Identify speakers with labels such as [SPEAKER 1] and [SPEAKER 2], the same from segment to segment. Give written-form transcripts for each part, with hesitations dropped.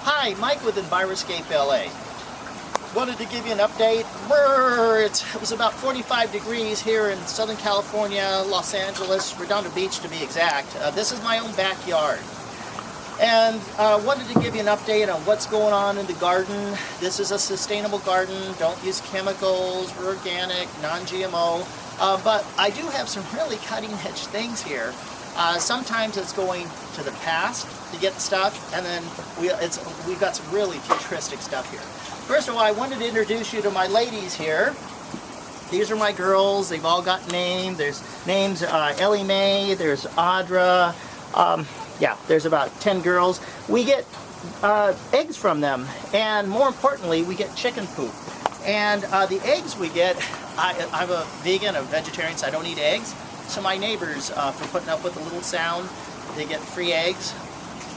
[SPEAKER 1] Hi, Mike with EnviroscapeLA. Wanted to give you an update. It was about 45 degrees here in Southern California, Los Angeles, Redondo Beach to be exact. This is my own backyard. And wanted to give you an update on what's going on in the garden. This is a sustainable garden. Don't use chemicals. We're organic, non-GMO. But I do have some really cutting-edge things here. Sometimes it's going to the past to get stuff, and then we've got some really futuristic stuff here. First of all, I wanted to introduce you to my ladies here. These are my girls. They've all got names. There's names Ellie Mae, there's Audra. Yeah, there's about 10 girls. We get eggs from them, and more importantly, we get chicken poop. And the eggs we get, I'm a vegan, a vegetarian, so I don't eat eggs. So my neighbors, for putting up with a little sound, they get free eggs.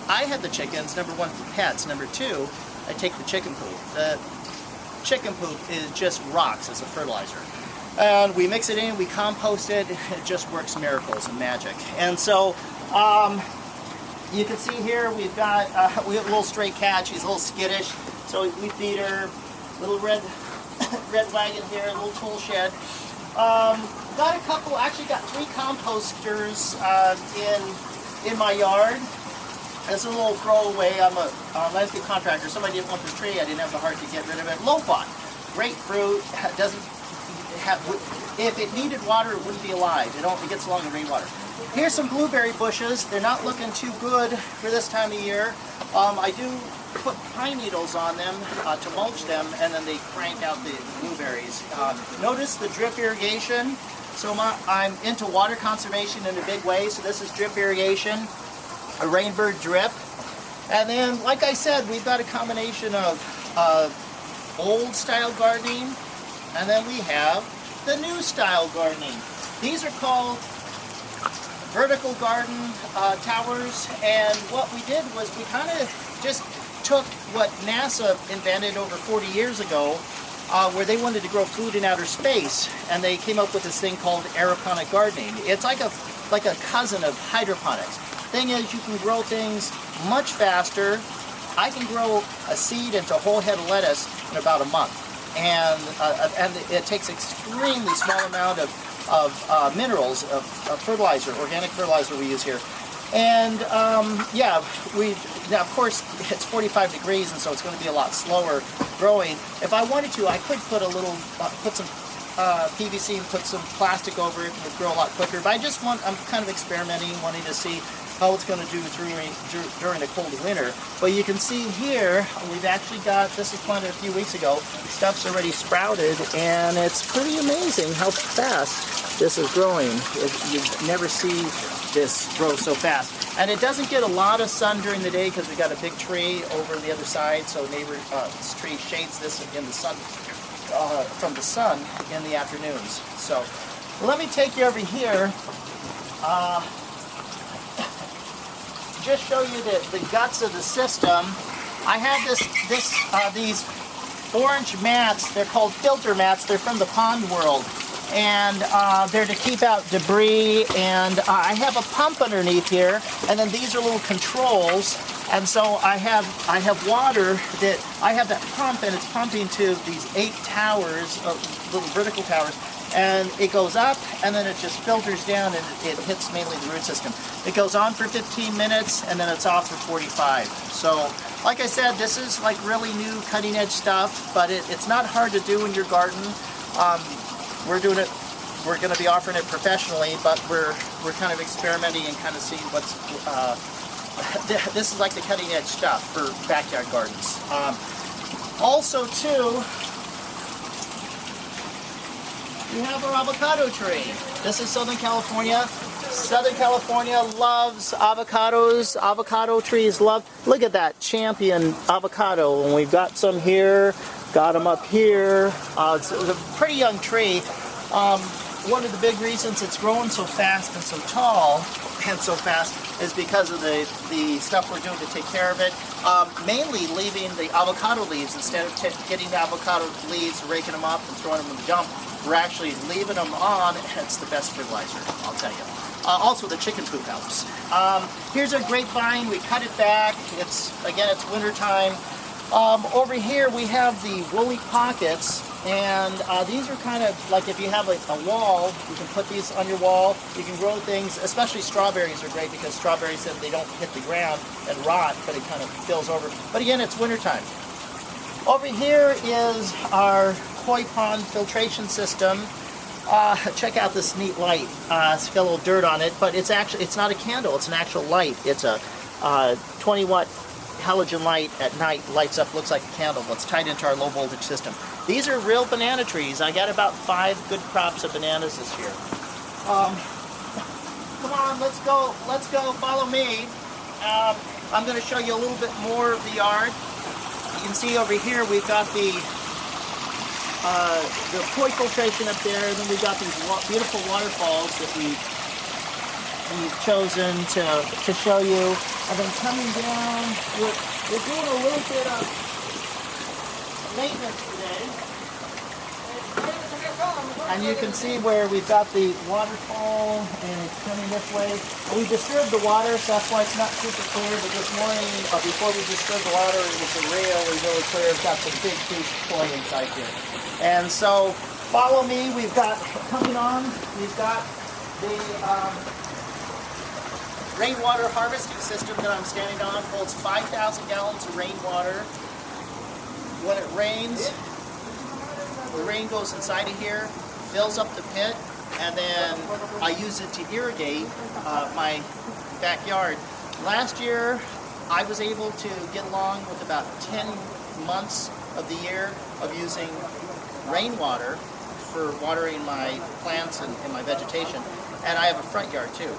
[SPEAKER 1] I had the chickens, number one, for pets. Number two, I take the chicken poop. The chicken poop is just rocks as a fertilizer. And we mix it in, we compost it, it just works miracles and magic. And so, you can see here we've got we have a little stray cat. She's a little skittish, so we feed her. Little red wagon here, a little tool shed. Got a couple. Actually, got 3 composters in my yard. As a little throwaway, I'm a landscape contractor. Somebody didn't want this tree. I didn't have the heart to get rid of it. Lopot, great fruit. Doesn't have. If it needed water, it wouldn't be alive. It gets along in rainwater. Here's some blueberry bushes. They're not looking too good for this time of year. I do put pine needles on them to mulch them, and then they crank out the blueberries. Notice the drip irrigation. So I'm into water conservation in a big way. So this is drip irrigation, a rainbird drip. And then, like I said, we've got a combination of old style gardening, and then we have the new style gardening. These are called vertical garden towers, and what we did was we kind of just took what NASA invented over 40 years ago, where they wanted to grow food in outer space, and they came up with this thing called aeroponic gardening. It's like a cousin of hydroponics. Thing is, you can grow things much faster. I can grow a seed into a whole head of lettuce in about a month, and it takes extremely small amount of minerals, of fertilizer, organic fertilizer we use here. And yeah, now of course it's 45 degrees, and so it's going to be a lot slower growing. If I wanted to, I could put put some PVC and put some plastic over it, and it would grow a lot quicker. But I'm kind of experimenting, wanting to see how it's going to do during the cold winter. But you can see here, we've actually got, this was planted a few weeks ago, stuff's already sprouted, and it's pretty amazing how fast this is growing. You never see this grow so fast. And it doesn't get a lot of sun during the day because we got a big tree over the other side, so this tree shades this in the sun, from the sun in the afternoons. So let me take you over here. Just show you the guts of the system. I have these orange mats. They're called filter mats. They're from the pond world, and they're to keep out debris. And I have a pump underneath here, and then these are little controls. And so I have water I have that pump, and it's pumping to these 8 towers, little vertical towers. And it goes up, and then it just filters down, and it hits mainly the root system. It goes on for 15 minutes, and then it's off for 45. So, like I said, this is like really new, cutting-edge stuff, but it's not hard to do in your garden. We're doing it. We're going to be offering it professionally, but we're kind of experimenting and kind of seeing what's. This is like the cutting-edge stuff for backyard gardens. Also, too. We have our avocado tree. This is Southern California. Southern California loves avocados. Avocado trees love. Look at that champion avocado. And we've got some here. Got them up here. It's a pretty young tree. One of the big reasons it's growing so fast and so tall and so fast is because of the stuff we're doing to take care of it. Mainly leaving the avocado leaves instead of getting the avocado leaves, raking them up and throwing them in the dump. We're actually leaving them on, and it's the best fertilizer, I'll tell you. Also, the chicken poop helps. Here's our grapevine. We cut it back. It's winter time. Over here we have the woolly pockets, and these are kind of like if you have a wall, you can put these on your wall. You can grow things, especially strawberries are great because strawberries, they don't hit the ground and rot, but it kind of fills over. But again, it's winter time. Over here is our koi pond filtration system. Check out this neat light. It's got a little dirt on it, but it's not a candle, it's an actual light. It's a 20-watt halogen light at night, lights up, looks like a candle. It's tied into our low voltage system. These are real banana trees. I got about 5 good crops of bananas this year. Come on, let's go, follow me. I'm going to show you a little bit more of the yard. You can see over here we've got the koi filtration up there, and then we've got these beautiful waterfalls that we've chosen to show you. And then coming down, we're doing a little bit of maintenance today. And you can see where we've got the waterfall, and it's coming this way. We disturbed the water, so that's why it's not super clear, but this morning, before we disturbed the water, it was really clear. It's got some big fish koi inside here. And so, follow me. We've got, coming on, we've got the rainwater harvesting system that I'm standing on. Holds 5,000 gallons of rainwater. When it rains, the rain goes inside of here, fills up the pit, and then I use it to irrigate my backyard. Last year, I was able to get along with about 10 months of the year of using rainwater for watering my plants and my vegetation, and I have a front yard too.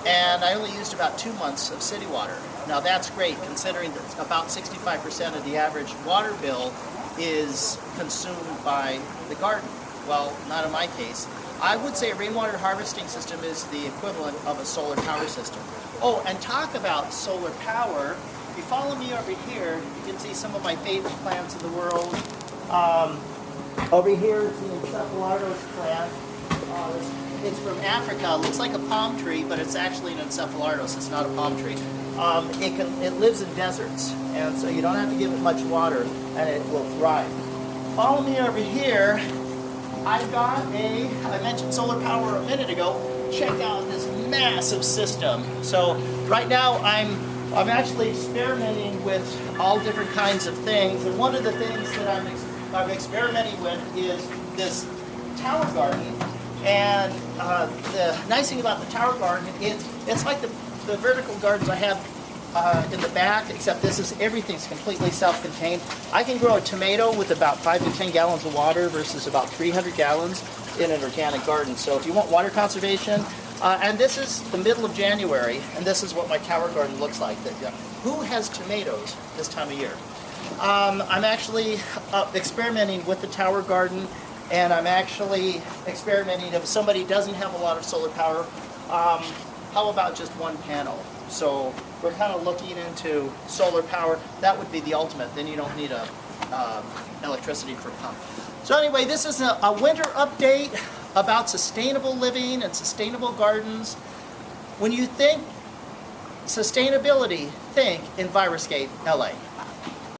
[SPEAKER 1] And I only used about 2 months of city water. Now that's great, considering that about 65% of the average water bill is consumed by the garden. Well, not in my case. I would say a rainwater harvesting system is the equivalent of a solar power system. Oh, and talk about solar power. If you follow me over here, you can see some of my favorite plants in the world. Over here is the encephalaros plant. It's from Africa. It looks like a palm tree, but it's actually an encephalaros. It's not a palm tree. It lives in deserts, and so you don't have to give it much water, and it will thrive. Follow me over here. I mentioned solar power a minute ago. Check out this massive system. So right now I'm actually experimenting with all different kinds of things, and one of the things that I'm experimenting with is this tower garden. And the nice thing about the tower garden is it's like the vertical gardens I have in the back, except everything's completely self-contained. I can grow a tomato with about 5 to 10 gallons of water versus about 300 gallons in an organic garden. So if you want water conservation, and this is the middle of January, and this is what my tower garden looks like. Who has tomatoes this time of year? I'm actually experimenting with the tower garden, and I'm actually experimenting if somebody doesn't have a lot of solar power, how about just one panel? So we're kind of looking into solar power. That would be the ultimate. Then you don't need electricity for a pump. So anyway, this is a winter update about sustainable living and sustainable gardens. When you think sustainability, think Enviroscape LA.